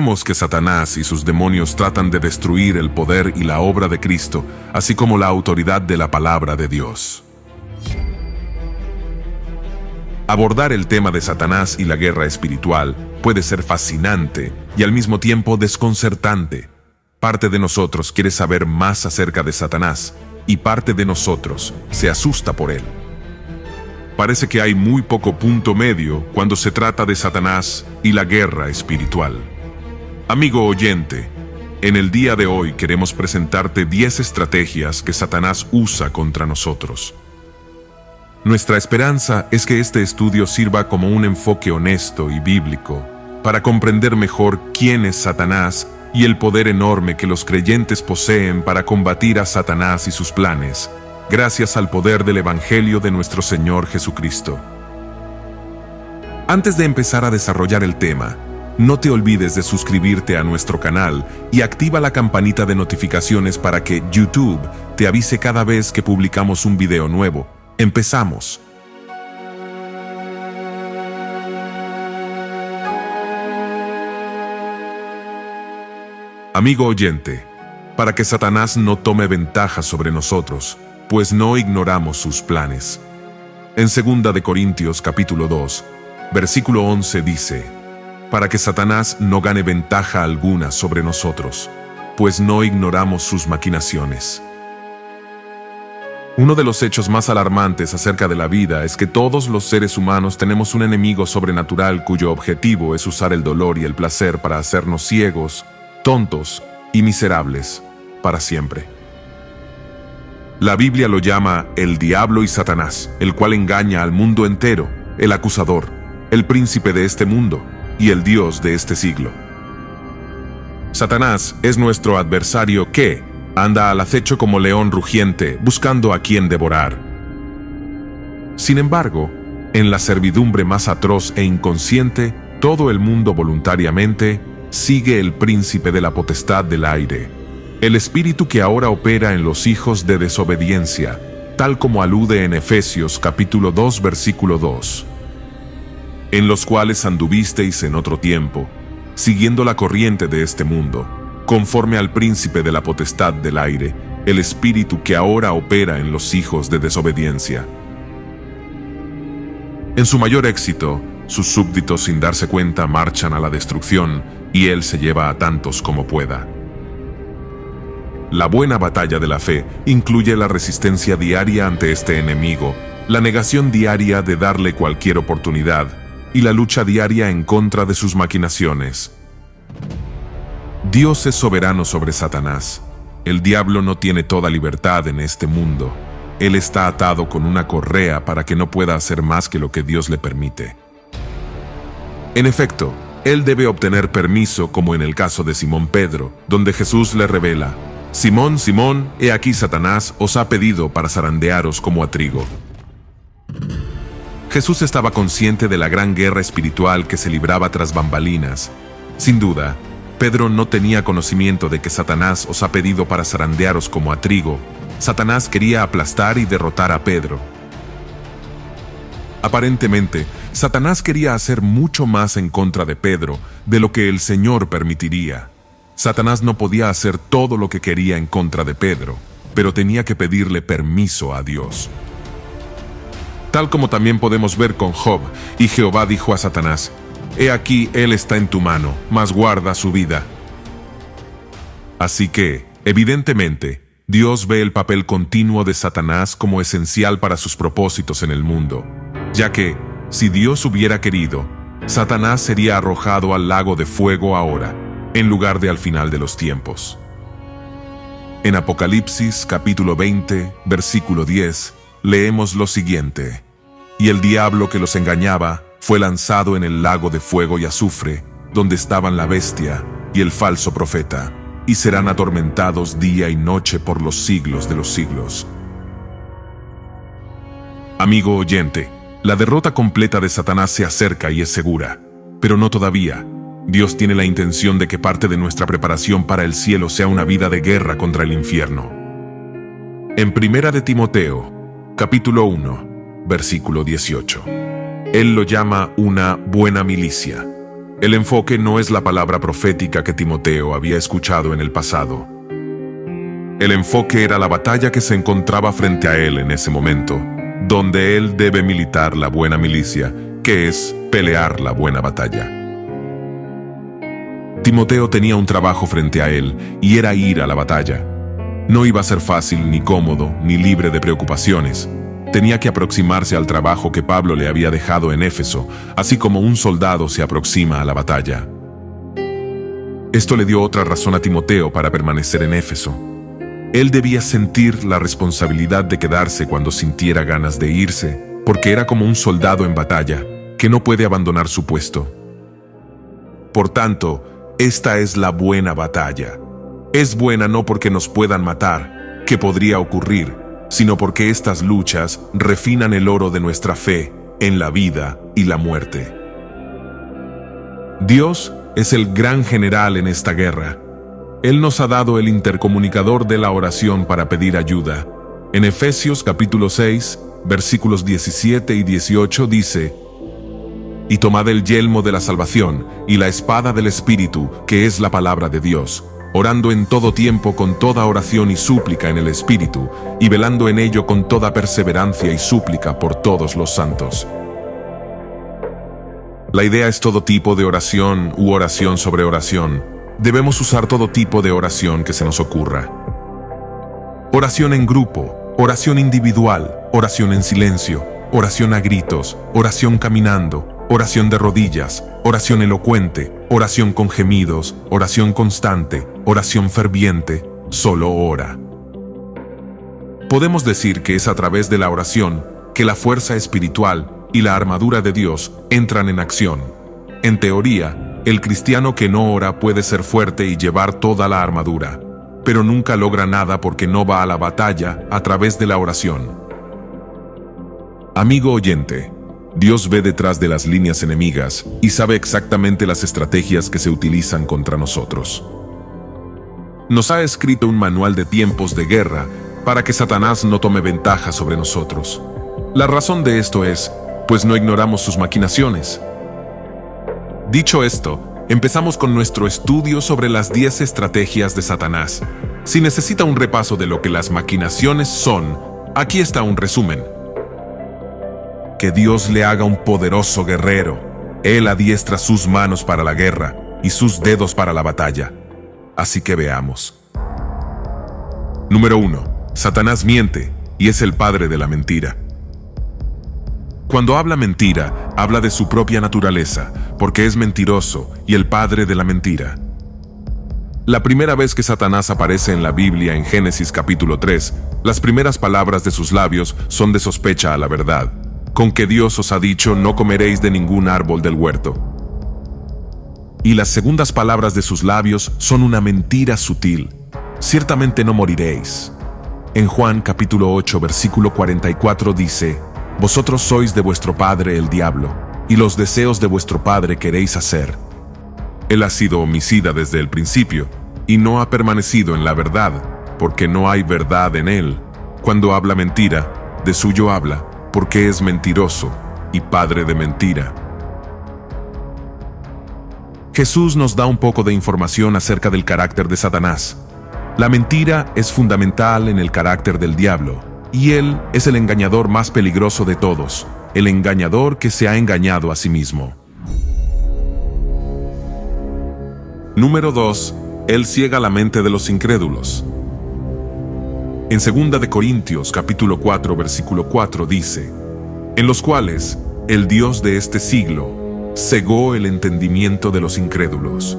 Sabemos que Satanás y sus demonios tratan de destruir el poder y la obra de Cristo, así como la autoridad de la palabra de Dios. Abordar el tema de Satanás y la guerra espiritual puede ser fascinante y al mismo tiempo desconcertante. Parte de nosotros quiere saber más acerca de Satanás y parte de nosotros se asusta por él. Parece que hay muy poco punto medio cuando se trata de Satanás y la guerra espiritual. Amigo oyente, en el día de hoy queremos presentarte 10 estrategias que Satanás usa contra nosotros. Nuestra esperanza es que este estudio sirva como un enfoque honesto y bíblico para comprender mejor quién es Satanás y el poder enorme que los creyentes poseen para combatir a Satanás y sus planes, gracias al poder del Evangelio de nuestro Señor Jesucristo. Antes de empezar a desarrollar el tema, no te olvides de suscribirte a nuestro canal y activa la campanita de notificaciones para que YouTube te avise cada vez que publicamos un video nuevo. Empezamos. Amigo oyente, para que Satanás no tome ventaja sobre nosotros, pues no ignoramos sus planes. En 2 de Corintios capítulo 2, versículo 11 dice: para que Satanás no gane ventaja alguna sobre nosotros, pues no ignoramos sus maquinaciones. Uno de los hechos más alarmantes acerca de la vida es que todos los seres humanos tenemos un enemigo sobrenatural cuyo objetivo es usar el dolor y el placer para hacernos ciegos, tontos y miserables para siempre. La Biblia lo llama el diablo y Satanás, el cual engaña al mundo entero, el acusador, el príncipe de este mundo y el Dios de este siglo. Satanás es nuestro adversario que anda al acecho como león rugiente, buscando a quien devorar. Sin embargo, en la servidumbre más atroz e inconsciente, todo el mundo voluntariamente sigue el príncipe de la potestad del aire, el espíritu que ahora opera en los hijos de desobediencia, tal como alude en Efesios capítulo 2 versículo 2. En los cuales anduvisteis en otro tiempo, siguiendo la corriente de este mundo, conforme al príncipe de la potestad del aire, el espíritu que ahora opera en los hijos de desobediencia. En su mayor éxito, sus súbditos sin darse cuenta marchan a la destrucción y él se lleva a tantos como pueda. La buena batalla de la fe incluye la resistencia diaria ante este enemigo, la negación diaria de darle cualquier oportunidad y la lucha diaria en contra de sus maquinaciones. Dios es soberano sobre Satanás. El diablo no tiene toda libertad en este mundo. Él está atado con una correa para que no pueda hacer más que lo que Dios le permite. En efecto, él debe obtener permiso, como en el caso de Simón Pedro, donde Jesús le revela: Simón, Simón, he aquí Satanás os ha pedido para zarandearos como a trigo. Jesús estaba consciente de la gran guerra espiritual que se libraba tras bambalinas. Sin duda, Pedro no tenía conocimiento de que Satanás os ha pedido para zarandearos como a trigo. Satanás quería aplastar y derrotar a Pedro. Aparentemente, Satanás quería hacer mucho más en contra de Pedro de lo que el Señor permitiría. Satanás no podía hacer todo lo que quería en contra de Pedro, pero tenía que pedirle permiso a Dios. Tal como también podemos ver con Job, y Jehová dijo a Satanás: he aquí, él está en tu mano, mas guarda su vida. Así que, evidentemente, Dios ve el papel continuo de Satanás como esencial para sus propósitos en el mundo, ya que, si Dios hubiera querido, Satanás sería arrojado al lago de fuego ahora, en lugar de al final de los tiempos. En Apocalipsis capítulo 20, versículo 10, leemos lo siguiente: y el diablo que los engañaba fue lanzado en el lago de fuego y azufre, donde estaban la bestia y el falso profeta, y serán atormentados día y noche por los siglos de los siglos. Amigo oyente, la derrota completa de Satanás se acerca y es segura, pero no todavía. Dios tiene la intención de que parte de nuestra preparación para el cielo sea una vida de guerra contra el infierno. En 1 de Timoteo, capítulo 1, versículo 18. Él lo llama una buena milicia. El enfoque no es la palabra profética que Timoteo había escuchado en el pasado. El enfoque era la batalla que se encontraba frente a él en ese momento, donde él debe militar la buena milicia, que es pelear la buena batalla. Timoteo tenía un trabajo frente a él, y era ir a la batalla. No iba a ser fácil, ni cómodo, ni libre de preocupaciones. Tenía que aproximarse al trabajo que Pablo le había dejado en Éfeso, así como un soldado se aproxima a la batalla. Esto le dio otra razón a Timoteo para permanecer en Éfeso. Él debía sentir la responsabilidad de quedarse cuando sintiera ganas de irse, porque era como un soldado en batalla, que no puede abandonar su puesto. Por tanto, esta es la buena batalla. Es buena no porque nos puedan matar, que podría ocurrir, sino porque estas luchas refinan el oro de nuestra fe en la vida y la muerte. Dios es el gran general en esta guerra. Él nos ha dado el intercomunicador de la oración para pedir ayuda. En Efesios capítulo 6, versículos 17 y 18 dice: «Y tomad el yelmo de la salvación y la espada del Espíritu, que es la palabra de Dios, orando en todo tiempo con toda oración y súplica en el Espíritu, y velando en ello con toda perseverancia y súplica por todos los santos». La idea es todo tipo de oración u oración sobre oración. Debemos usar todo tipo de oración que se nos ocurra. Oración en grupo, oración individual, oración en silencio, oración a gritos, oración caminando, oración de rodillas, oración elocuente, oración con gemidos, oración constante, oración ferviente, solo ora. Podemos decir que es a través de la oración que la fuerza espiritual y la armadura de Dios entran en acción. En teoría, el cristiano que no ora puede ser fuerte y llevar toda la armadura, pero nunca logra nada porque no va a la batalla a través de la oración. Amigo oyente, Dios ve detrás de las líneas enemigas y sabe exactamente las estrategias que se utilizan contra nosotros. Nos ha escrito un manual de tiempos de guerra para que Satanás no tome ventaja sobre nosotros. La razón de esto es, pues no ignoramos sus maquinaciones. Dicho esto, empezamos con nuestro estudio sobre las 10 estrategias de Satanás. Si necesita un repaso de lo que las maquinaciones son, aquí está un resumen. Que Dios le haga un poderoso guerrero. Él adiestra sus manos para la guerra y sus dedos para la batalla. Así que veamos. Número 1. Satanás miente y es el padre de la mentira. Cuando habla mentira, habla de su propia naturaleza, porque es mentiroso y el padre de la mentira. La primera vez que Satanás aparece en la Biblia en Génesis capítulo 3, las primeras palabras de sus labios son de sospecha a la verdad. Con que Dios os ha dicho, no comeréis de ningún árbol del huerto. Y las segundas palabras de sus labios son una mentira sutil. Ciertamente no moriréis. En Juan capítulo 8 versículo 44 dice: Vosotros sois de vuestro padre el diablo, y los deseos de vuestro padre queréis hacer. Él ha sido homicida desde el principio, y no ha permanecido en la verdad, porque no hay verdad en él. Cuando habla mentira, de suyo habla, porque es mentiroso y padre de mentira. Jesús nos da un poco de información acerca del carácter de Satanás. La mentira es fundamental en el carácter del diablo, y él es el engañador más peligroso de todos, el engañador que se ha engañado a sí mismo. Número 2. Él ciega la mente de los incrédulos. En 2 de Corintios capítulo 4 versículo 4 dice: en los cuales el Dios de este siglo cegó el entendimiento de los incrédulos,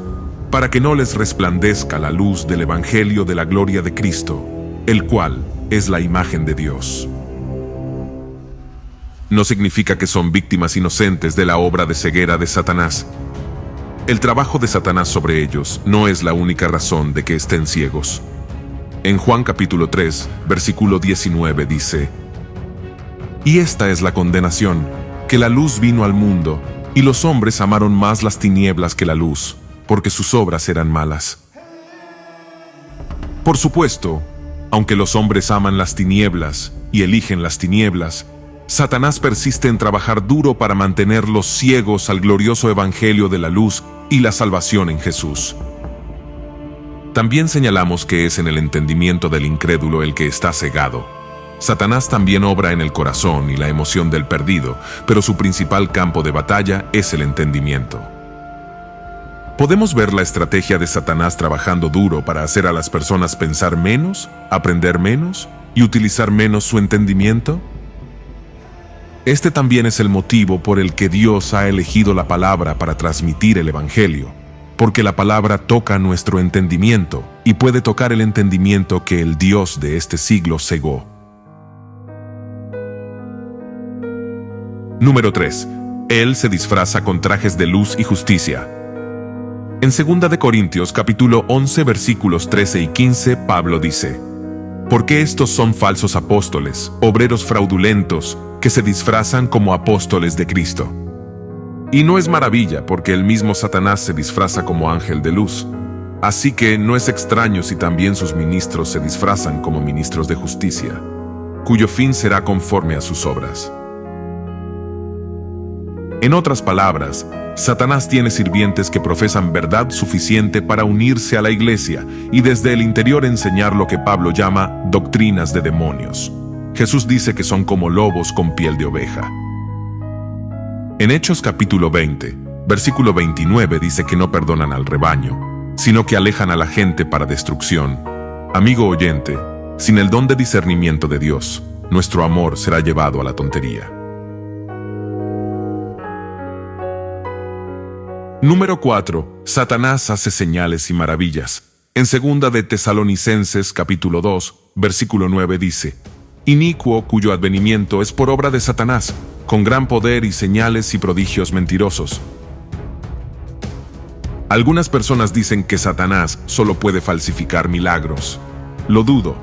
para que no les resplandezca la luz del evangelio de la gloria de Cristo, el cual es la imagen de Dios. No significa que son víctimas inocentes de la obra de ceguera de Satanás. El trabajo de Satanás sobre ellos no es la única razón de que estén ciegos. En Juan capítulo 3, versículo 19 dice: y esta es la condenación, que la luz vino al mundo, y los hombres amaron más las tinieblas que la luz, porque sus obras eran malas. Por supuesto, aunque los hombres aman las tinieblas y eligen las tinieblas, Satanás persiste en trabajar duro para mantenerlos ciegos al glorioso evangelio de la luz y la salvación en Jesús. También señalamos que es en el entendimiento del incrédulo el que está cegado. Satanás también obra en el corazón y la emoción del perdido, pero su principal campo de batalla es el entendimiento. ¿Podemos ver la estrategia de Satanás trabajando duro para hacer a las personas pensar menos, aprender menos y utilizar menos su entendimiento? Este también es el motivo por el que Dios ha elegido la palabra para transmitir el Evangelio, porque la palabra toca nuestro entendimiento y puede tocar el entendimiento que el Dios de este siglo cegó. Número 3. Él se disfraza con trajes de luz y justicia. En 2 de Corintios capítulo 11 versículos 13 y 15, Pablo dice: Porque estos son falsos apóstoles, obreros fraudulentos, que se disfrazan como apóstoles de Cristo. Y no es maravilla, porque el mismo Satanás se disfraza como ángel de luz. Así que no es extraño si también sus ministros se disfrazan como ministros de justicia, cuyo fin será conforme a sus obras. En otras palabras, Satanás tiene sirvientes que profesan verdad suficiente para unirse a la iglesia y desde el interior enseñar lo que Pablo llama doctrinas de demonios. Jesús dice que son como lobos con piel de oveja. En Hechos capítulo 20, versículo 29 dice que no perdonan al rebaño, sino que alejan a la gente para destrucción. Amigo oyente, sin el don de discernimiento de Dios, nuestro amor será llevado a la tontería. Número 4. Satanás hace señales y maravillas. En 2 de Tesalonicenses capítulo 2, versículo 9 dice: Inicuo cuyo advenimiento es por obra de Satanás, con gran poder y señales y prodigios mentirosos. Algunas personas dicen que Satanás solo puede falsificar milagros. Lo dudo,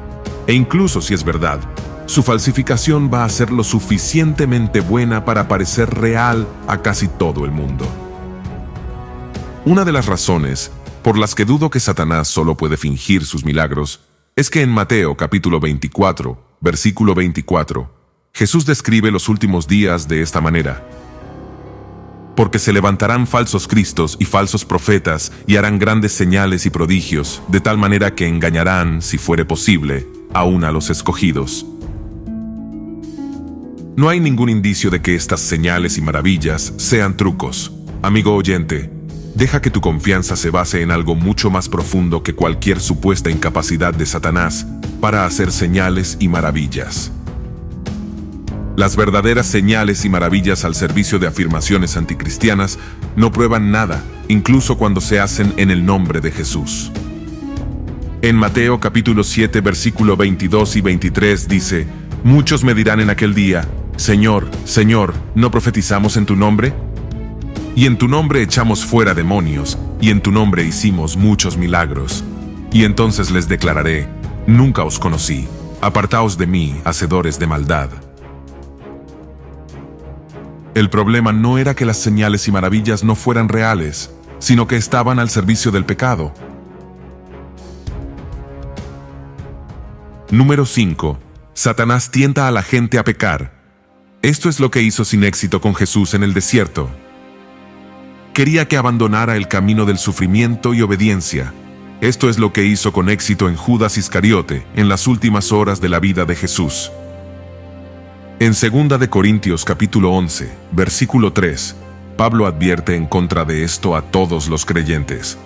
e incluso si es verdad, su falsificación va a ser lo suficientemente buena para parecer real a casi todo el mundo. Una de las razones por las que dudo que Satanás solo puede fingir sus milagros es que en Mateo capítulo 24, versículo 24, Jesús describe los últimos días de esta manera: Porque se levantarán falsos cristos y falsos profetas y harán grandes señales y prodigios, de tal manera que engañarán, si fuere posible, aún a los escogidos. No hay ningún indicio de que estas señales y maravillas sean trucos. Amigo oyente, deja que tu confianza se base en algo mucho más profundo que cualquier supuesta incapacidad de Satanás para hacer señales y maravillas. Las verdaderas señales y maravillas al servicio de afirmaciones anticristianas no prueban nada, incluso cuando se hacen en el nombre de Jesús. En Mateo capítulo 7, versículo 22 y 23 dice: Muchos me dirán en aquel día: Señor, Señor, ¿no profetizamos en tu nombre? Y en tu nombre echamos fuera demonios, y en tu nombre hicimos muchos milagros. Y entonces les declararé: Nunca os conocí, apartaos de mí, hacedores de maldad. El problema no era que las señales y maravillas no fueran reales, sino que estaban al servicio del pecado. Número 5. Satanás tienta a la gente a pecar. Esto es lo que hizo sin éxito con Jesús en el desierto. Quería que abandonara el camino del sufrimiento y obediencia. Esto es lo que hizo con éxito en Judas Iscariote en las últimas horas de la vida de Jesús. En 2 de Corintios capítulo 11, versículo 3, Pablo advierte en contra de esto a todos los creyentes.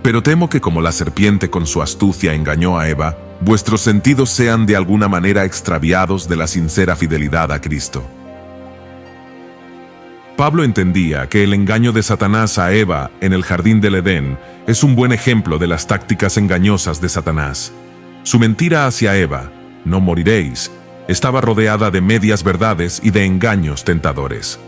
Pero temo que como la serpiente con su astucia engañó a Eva, vuestros sentidos sean de alguna manera extraviados de la sincera fidelidad a Cristo. Pablo entendía que el engaño de Satanás a Eva en el jardín del Edén es un buen ejemplo de las tácticas engañosas de Satanás. Su mentira hacia Eva, no moriréis, estaba rodeada de medias verdades y de engaños tentadores.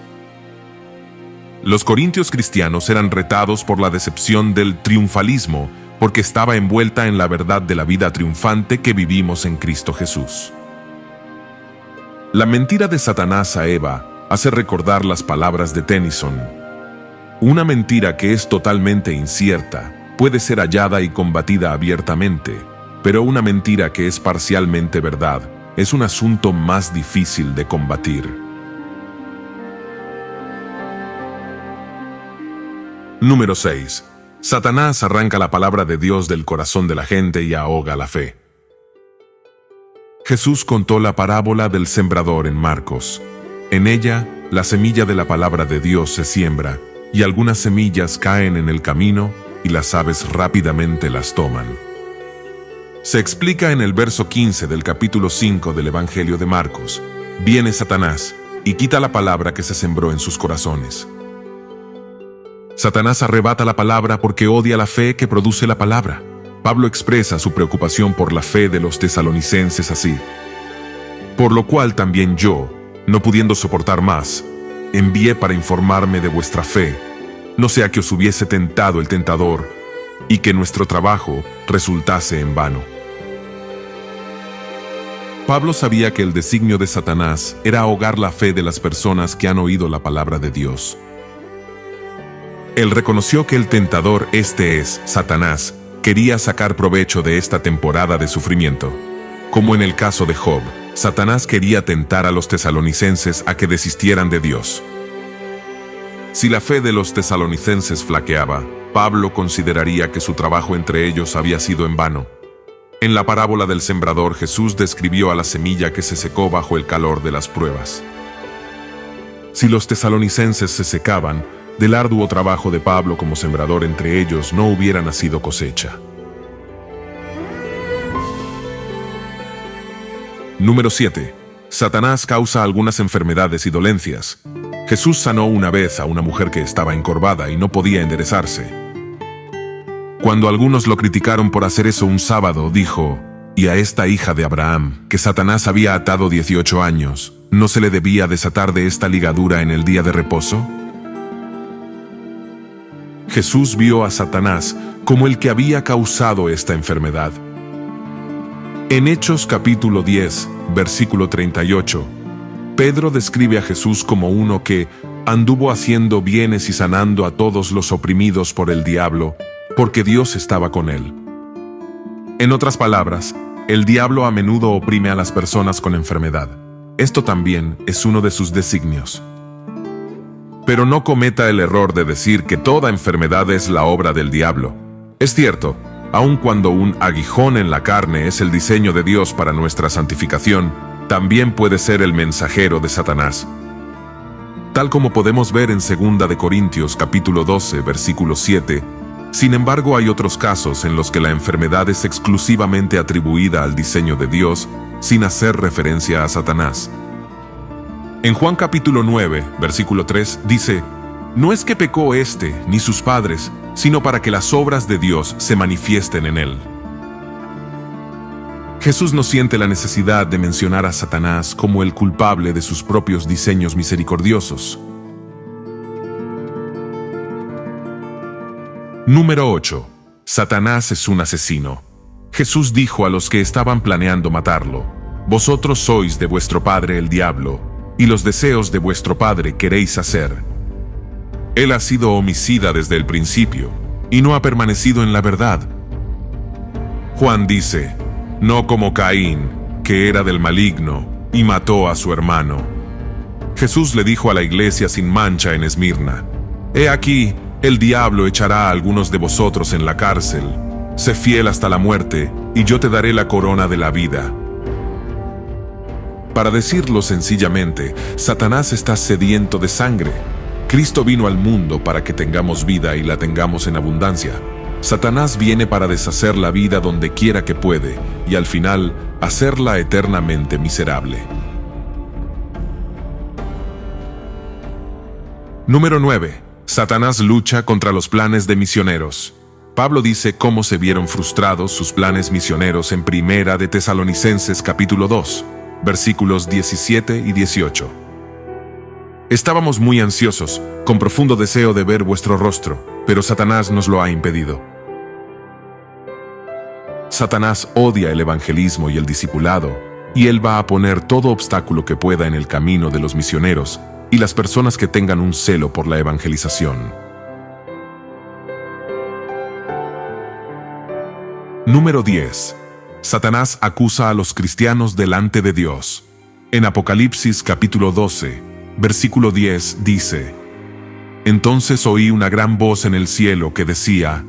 Los corintios cristianos eran retados por la decepción del triunfalismo, porque estaba envuelta en la verdad de la vida triunfante que vivimos en Cristo Jesús. La mentira de Satanás a Eva hace recordar las palabras de Tennyson: una mentira que es totalmente incierta puede ser hallada y combatida abiertamente, pero una mentira que es parcialmente verdad es un asunto más difícil de combatir. Número 6. Satanás arranca la palabra de Dios del corazón de la gente y ahoga la fe. Jesús contó la parábola del sembrador en Marcos. En ella, la semilla de la palabra de Dios se siembra, y algunas semillas caen en el camino, y las aves rápidamente las toman. Se explica en el verso 15 del capítulo 5 del Evangelio de Marcos. Viene Satanás y quita la palabra que se sembró en sus corazones. Satanás arrebata la palabra porque odia la fe que produce la palabra. Pablo expresa su preocupación por la fe de los tesalonicenses así: por lo cual también yo, no pudiendo soportar más, envié para informarme de vuestra fe, no sea que os hubiese tentado el tentador, y que nuestro trabajo resultase en vano. Pablo sabía que el designio de Satanás era ahogar la fe de las personas que han oído la palabra de Dios. Él reconoció que el tentador, este es, Satanás, quería sacar provecho de esta temporada de sufrimiento. Como en el caso de Job, Satanás quería tentar a los tesalonicenses a que desistieran de Dios. Si la fe de los tesalonicenses flaqueaba, Pablo consideraría que su trabajo entre ellos había sido en vano. En la parábola del sembrador, Jesús describió a la semilla que se secó bajo el calor de las pruebas. Si los tesalonicenses se secaban, del arduo trabajo de Pablo como sembrador entre ellos no hubiera nacido cosecha. Número 7. Satanás causa algunas enfermedades y dolencias. Jesús sanó una vez a una mujer que estaba encorvada y no podía enderezarse. Cuando algunos lo criticaron por hacer eso un sábado, dijo: «Y a esta hija de Abraham, que Satanás había atado 18 años, ¿no se le debía desatar de esta ligadura en el día de reposo?». Jesús vio a Satanás como el que había causado esta enfermedad. En Hechos capítulo 10, versículo 38, Pedro describe a Jesús como uno que anduvo haciendo bienes y sanando a todos los oprimidos por el diablo, porque Dios estaba con él. En otras palabras, el diablo a menudo oprime a las personas con enfermedad. Esto también es uno de sus designios. Pero no cometa el error de decir que toda enfermedad es la obra del diablo. Es cierto, aun cuando un aguijón en la carne es el diseño de Dios para nuestra santificación, también puede ser el mensajero de Satanás. Tal como podemos ver en 2 de Corintios capítulo 12, versículo 7, sin embargo hay otros casos en los que la enfermedad es exclusivamente atribuida al diseño de Dios, sin hacer referencia a Satanás. En Juan capítulo 9, versículo 3, dice: «No es que pecó éste ni sus padres, sino para que las obras de Dios se manifiesten en él». Jesús no siente la necesidad de mencionar a Satanás como el culpable de sus propios diseños misericordiosos. Número 8. Satanás es un asesino. Jesús dijo a los que estaban planeando matarlo: «Vosotros sois de vuestro padre el diablo, y los deseos de vuestro padre queréis hacer». Él ha sido homicida desde el principio, y no ha permanecido en la verdad. Juan dice: «No como Caín, que era del maligno, y mató a su hermano». Jesús le dijo a la iglesia sin mancha en Esmirna: «He aquí, el diablo echará a algunos de vosotros en la cárcel. Sé fiel hasta la muerte, y yo te daré la corona de la vida». Para decirlo sencillamente, Satanás está sediento de sangre. Cristo vino al mundo para que tengamos vida y la tengamos en abundancia. Satanás viene para deshacer la vida donde quiera que puede y al final hacerla eternamente miserable. Número 9. Satanás lucha contra los planes de misioneros. Pablo dice cómo se vieron frustrados sus planes misioneros en 1 de Tesalonicenses capítulo 2. Versículos 17 y 18. «Estábamos muy ansiosos, con profundo deseo de ver vuestro rostro, pero Satanás nos lo ha impedido». Satanás odia el evangelismo y el discipulado, y él va a poner todo obstáculo que pueda en el camino de los misioneros y las personas que tengan un celo por la evangelización. Número 10. Satanás acusa a los cristianos delante de Dios. En Apocalipsis capítulo 12, versículo 10 dice: Entonces oí una gran voz en el cielo que decía: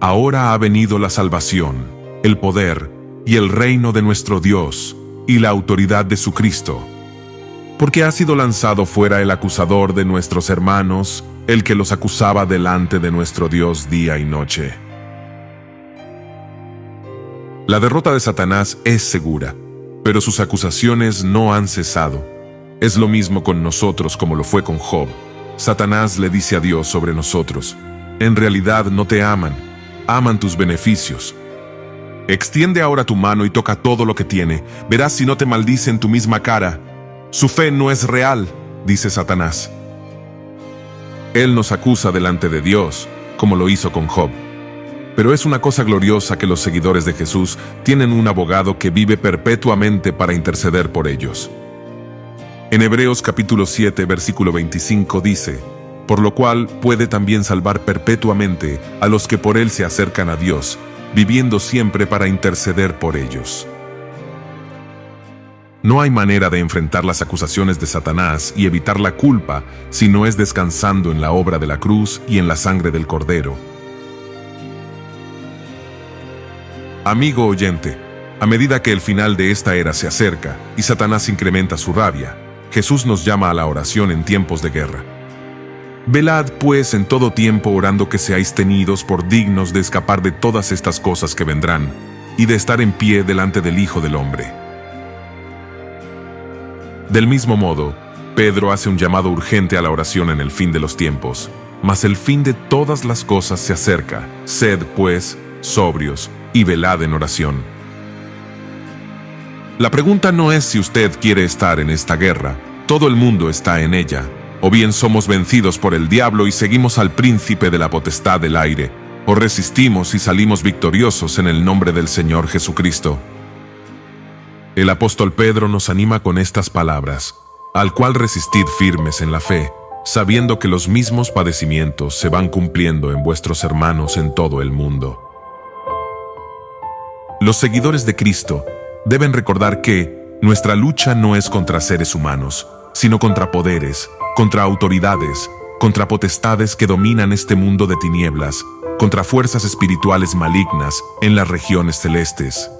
Ahora ha venido la salvación, el poder y el reino de nuestro Dios y la autoridad de su Cristo. Porque ha sido lanzado fuera el acusador de nuestros hermanos, el que los acusaba delante de nuestro Dios día y noche. La derrota de Satanás es segura, pero sus acusaciones no han cesado. Es lo mismo con nosotros como lo fue con Job. Satanás le dice a Dios sobre nosotros: en realidad no te aman, aman tus beneficios. Extiende ahora tu mano y toca todo lo que tiene, verás si no te maldice en tu misma cara. Su fe no es real, dice Satanás. Él nos acusa delante de Dios, como lo hizo con Job. Pero es una cosa gloriosa que los seguidores de Jesús tienen un abogado que vive perpetuamente para interceder por ellos. En Hebreos capítulo 7, versículo 25 dice: por lo cual puede también salvar perpetuamente a los que por él se acercan a Dios, viviendo siempre para interceder por ellos. No hay manera de enfrentar las acusaciones de Satanás y evitar la culpa si no es descansando en la obra de la cruz y en la sangre del Cordero. Amigo oyente, a medida que el final de esta era se acerca y Satanás incrementa su rabia, Jesús nos llama a la oración en tiempos de guerra. Velad, pues, en todo tiempo orando que seáis tenidos por dignos de escapar de todas estas cosas que vendrán, y de estar en pie delante del Hijo del Hombre. Del mismo modo, Pedro hace un llamado urgente a la oración en el fin de los tiempos, mas el fin de todas las cosas se acerca. Sed, pues, sobrios, y velad en oración. La pregunta no es si usted quiere estar en esta guerra, todo el mundo está en ella, o bien somos vencidos por el diablo y seguimos al príncipe de la potestad del aire, o resistimos y salimos victoriosos en el nombre del Señor Jesucristo. El apóstol Pedro nos anima con estas palabras: al cual resistid firmes en la fe, sabiendo que los mismos padecimientos se van cumpliendo en vuestros hermanos en todo el mundo. Los seguidores de Cristo deben recordar que nuestra lucha no es contra seres humanos, sino contra poderes, contra autoridades, contra potestades que dominan este mundo de tinieblas, contra fuerzas espirituales malignas en las regiones celestes.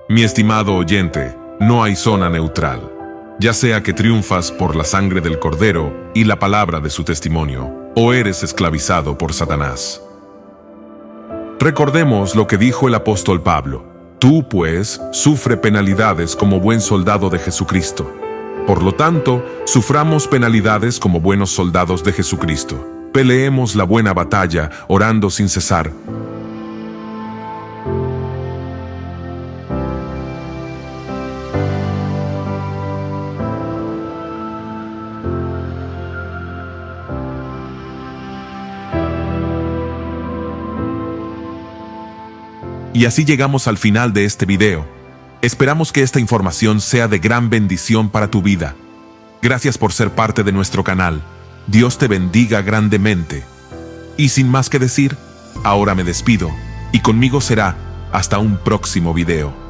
Mi estimado oyente, no hay zona neutral, ya sea que triunfas por la sangre del Cordero y la palabra de su testimonio, o eres esclavizado por Satanás. Recordemos lo que dijo el apóstol Pablo: tú, pues, sufre penalidades como buen soldado de Jesucristo. Por lo tanto, suframos penalidades como buenos soldados de Jesucristo. Peleemos la buena batalla, orando sin cesar. Y así llegamos al final de este video. Esperamos que esta información sea de gran bendición para tu vida. Gracias por ser parte de nuestro canal. Dios te bendiga grandemente. Y sin más que decir, ahora me despido, y conmigo será hasta un próximo video.